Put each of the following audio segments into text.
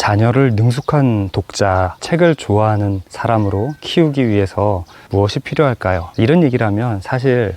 자녀를 능숙한 독자, 책을 좋아하는 사람으로 키우기 위해서 무엇이 필요할까요? 이런 얘기를 하면 사실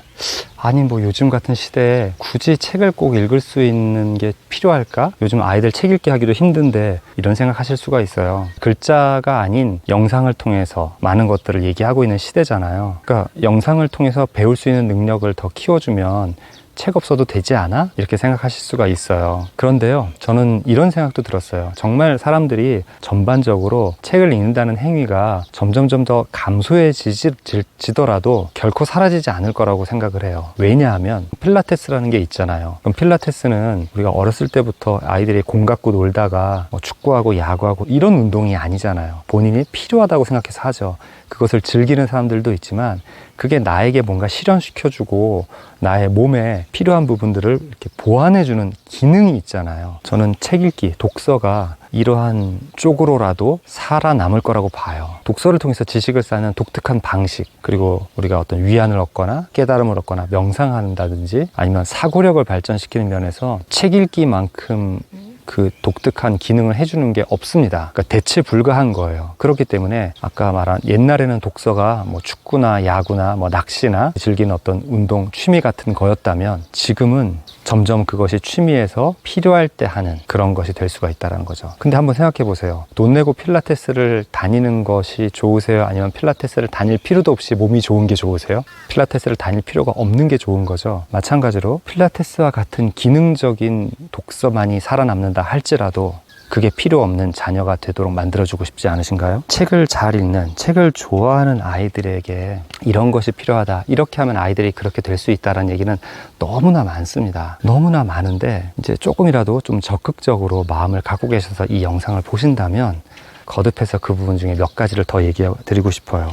아니 뭐 요즘 같은 시대에 굳이 책을 꼭 읽을 수 있는 게 필요할까? 요즘 아이들 책 읽기 하기도 힘든데 이런 생각하실 수가 있어요. 글자가 아닌 영상을 통해서 많은 것들을 얘기하고 있는 시대잖아요. 그러니까 영상을 통해서 배울 수 있는 능력을 더 키워주면 책 없어도 되지 않아? 이렇게 생각하실 수가 있어요. 그런데요, 저는 이런 생각도 들었어요. 정말 사람들이 전반적으로 책을 읽는다는 행위가 점점 더 감소해지더라도 결코 사라지지 않을 거라고 생각을 해요. 왜냐하면 필라테스라는 게 있잖아요. 그럼 필라테스는 우리가 어렸을 때부터 아이들이 공 갖고 놀다가 뭐 축구하고 야구하고 이런 운동이 아니잖아요. 본인이 필요하다고 생각해서 하죠. 그것을 즐기는 사람들도 있지만 그게 나에게 뭔가 실현시켜주고 나의 몸에 필요한 부분들을 이렇게 보완해주는 기능이 있잖아요. 저는 책 읽기, 독서가 이러한 쪽으로라도 살아남을 거라고 봐요. 독서를 통해서 지식을 쌓는 독특한 방식, 그리고 우리가 어떤 위안을 얻거나 깨달음을 얻거나 명상한다든지 아니면 사고력을 발전시키는 면에서 책 읽기만큼 그 독특한 기능을 해주는 게 없습니다. 그러니까 대체 불가한 거예요. 그렇기 때문에 아까 말한 옛날에는 독서가 뭐 축구나 야구나 뭐 낚시나 즐기는 어떤 운동, 취미 같은 거였다면 지금은 점점 그것이 취미에서 필요할 때 하는 그런 것이 될 수가 있다는 거죠. 근데 한번 생각해 보세요. 돈 내고 필라테스를 다니는 것이 좋으세요? 아니면 필라테스를 다닐 필요도 없이 몸이 좋은 게 좋으세요? 필라테스를 다닐 필요가 없는 게 좋은 거죠. 마찬가지로 필라테스와 같은 기능적인 독서만이 살아남는다 할지라도 그게 필요 없는 자녀가 되도록 만들어주고 싶지 않으신가요? 책을 잘 읽는, 책을 좋아하는 아이들에게 이런 것이 필요하다, 이렇게 하면 아이들이 그렇게 될 수 있다는 얘기는 너무나 많습니다. 너무나 많은데 이제 조금이라도 좀 적극적으로 마음을 갖고 계셔서 이 영상을 보신다면 거듭해서 그 부분 중에 몇 가지를 더 얘기해 드리고 싶어요.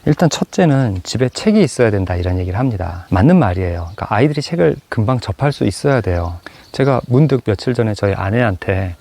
일단 첫째는 집에 책이 있어야 된다, 이런 얘기를 합니다. 맞는 말이에요. 그러니까 아이들이 책을 금방 접할 수 있어야 돼요. 제가 문득 며칠 전에 저희 아내한테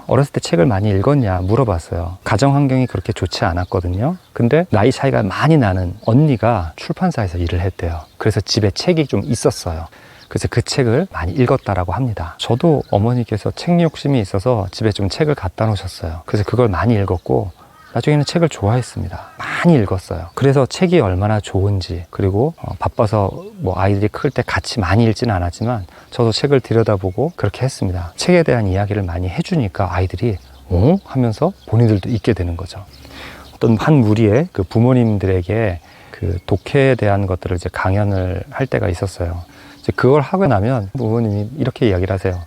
어렸을 때 책을 많이 읽었냐 물어봤어요. 가정 환경이 그렇게 좋지 않았거든요. 근데 나이 차이가 많이 나는 언니가 출판사에서 일을 했대요. 그래서 집에 책이 좀 있었어요. 그래서 그 책을 많이 읽었다라고 합니다. 저도 어머니께서 책 욕심이 있어서 집에 좀 책을 갖다 놓으셨어요. 그래서 그걸 많이 읽었고 나중에는 책을 좋아했습니다. 많이 읽었어요. 그래서 책이 얼마나 좋은지, 그리고 바빠서 뭐 아이들이 클 때 같이 많이 읽지는 않았지만 저도 책을 들여다보고 그렇게 했습니다. 책에 대한 이야기를 많이 해주니까 아이들이 하면서 본인들도 읽게 되는 거죠. 어떤 한 무리의 그 부모님들에게 그 독해에 대한 것들을 이제 강연을 할 때가 있었어요. 이제 그걸 하고 나면 부모님이 이렇게 이야기를 하세요.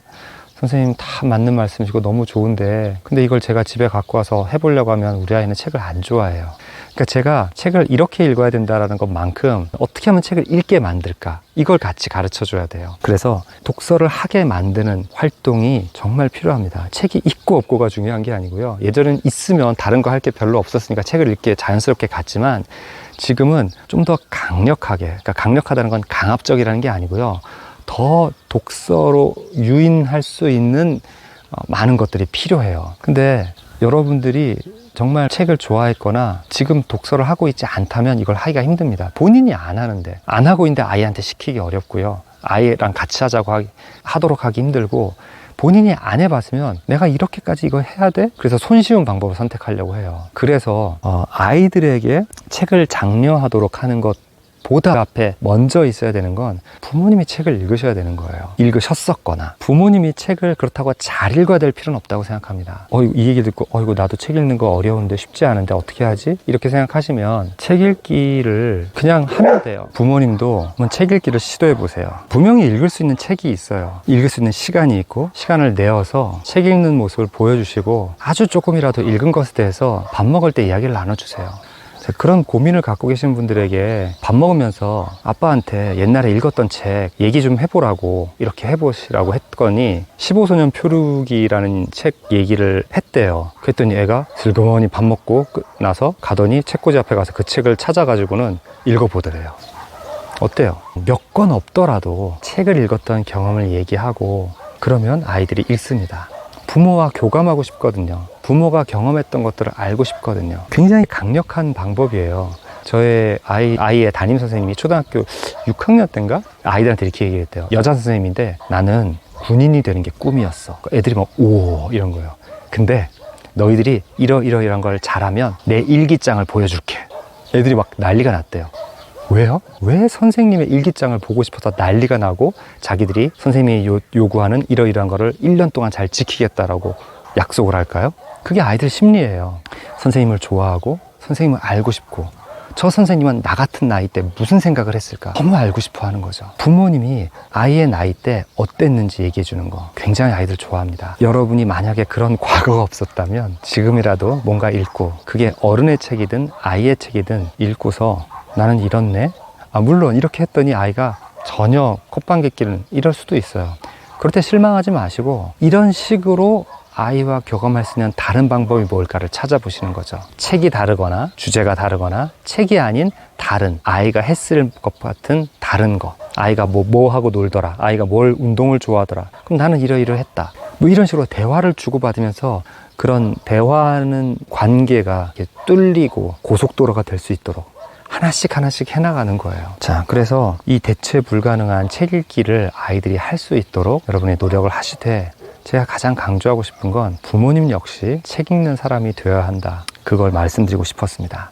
선생님, 다 맞는 말씀이시고 너무 좋은데 근데 이걸 제가 집에 갖고 와서 해보려고 하면 우리 아이는 책을 안 좋아해요. 그러니까 제가 책을 이렇게 읽어야 된다는 것만큼 어떻게 하면 책을 읽게 만들까, 이걸 같이 가르쳐 줘야 돼요. 그래서 독서를 하게 만드는 활동이 정말 필요합니다. 책이 있고 없고가 중요한 게 아니고요. 예전엔 있으면 다른 거 할 게 별로 없었으니까 책을 읽기에 자연스럽게 갔지만 지금은 좀 더 강력하게, 그러니까 강력하다는 건 강압적이라는 게 아니고요. 더 독서로 유인할 수 있는 많은 것들이 필요해요. 근데 여러분들이 정말 책을 좋아했거나 지금 독서를 하고 있지 않다면 이걸 하기가 힘듭니다. 본인이 안 하는데, 안 하고 있는데 아이한테 시키기 어렵고요. 아이랑 같이 하도록 하기 힘들고, 본인이 안 해봤으면 내가 이렇게까지 이거 해야 돼? 그래서 손쉬운 방법을 선택하려고 해요. 그래서 아이들에게 책을 장려하도록 하는 것 보다 앞에 먼저 있어야 되는 건 부모님이 책을 읽으셔야 되는 거예요. 읽으셨었거나 부모님이 책을 그렇다고 잘 읽어야 될 필요는 없다고 생각합니다. 이 얘기 듣고 이거 나도 책 읽는 거 어려운데 쉽지 않은데 어떻게 하지? 이렇게 생각하시면 책 읽기를 그냥 하면 돼요. 부모님도 한번 책 읽기를 시도해 보세요. 분명히 읽을 수 있는 책이 있어요. 읽을 수 있는 시간이 있고 시간을 내어서 책 읽는 모습을 보여주시고 아주 조금이라도 읽은 것에 대해서 밥 먹을 때 이야기를 나눠주세요. 그런 고민을 갖고 계신 분들에게 밥 먹으면서 아빠한테 옛날에 읽었던 책 얘기 좀 해보라고, 이렇게 해보시라고 했더니 15소년 표류기라는 책 얘기를 했대요. 그랬더니 애가 슬그머니 밥 먹고 나서 가더니 책꽂이 앞에 가서 그 책을 찾아가지고는 읽어보더래요. 어때요? 몇 권 없더라도 책을 읽었던 경험을 얘기하고 그러면 아이들이 읽습니다. 부모와 교감하고 싶거든요. 부모가 경험했던 것들을 알고 싶거든요. 굉장히 강력한 방법이에요. 저의 아이의 담임 선생님이 초등학교 6학년 때인가? 아이들한테 이렇게 얘기했대요. 여자 선생님인데 나는 군인이 되는 게 꿈이었어. 애들이 막 오 이런 거예요. 근데 너희들이 이러이러이런 걸 잘하면 내 일기장을 보여줄게. 애들이 막 난리가 났대요. 왜요? 왜 선생님의 일기장을 보고 싶어서 난리가 나고 자기들이 선생님이 요구하는 이러이러한 거를 1년 동안 잘 지키겠다라고 약속을 할까요? 그게 아이들 심리예요. 선생님을 좋아하고 선생님을 알고 싶고, 저 선생님은 나 같은 나이 때 무슨 생각을 했을까? 너무 알고 싶어 하는 거죠. 부모님이 아이의 나이 때 어땠는지 얘기해 주는 거 굉장히 아이들 좋아합니다. 여러분이 만약에 그런 과거가 없었다면 지금이라도 뭔가 읽고, 그게 어른의 책이든 아이의 책이든 읽고서 나는 이렇네? 물론 이렇게 했더니 아이가 전혀 콧방귀끼는 이럴 수도 있어요. 그럴 때 실망하지 마시고, 이런 식으로 아이와 교감할 수 있는 다른 방법이 뭘까를 찾아보시는 거죠. 책이 다르거나 주제가 다르거나 책이 아닌 다른, 아이가 했을 것 같은 다른 거. 아이가 뭐 하고 놀더라, 아이가 뭘 운동을 좋아하더라, 그럼 나는 이러이러했다. 뭐 이런 식으로 대화를 주고받으면서 그런 대화하는 관계가 이렇게 뚫리고 고속도로가 될 수 있도록 하나씩 해나가는 거예요. 자, 그래서 이 대체 불가능한 책 읽기를 아이들이 할 수 있도록 여러분이 노력을 하시되, 제가 가장 강조하고 싶은 건 부모님 역시 책 읽는 사람이 되어야 한다. 그걸 말씀드리고 싶었습니다.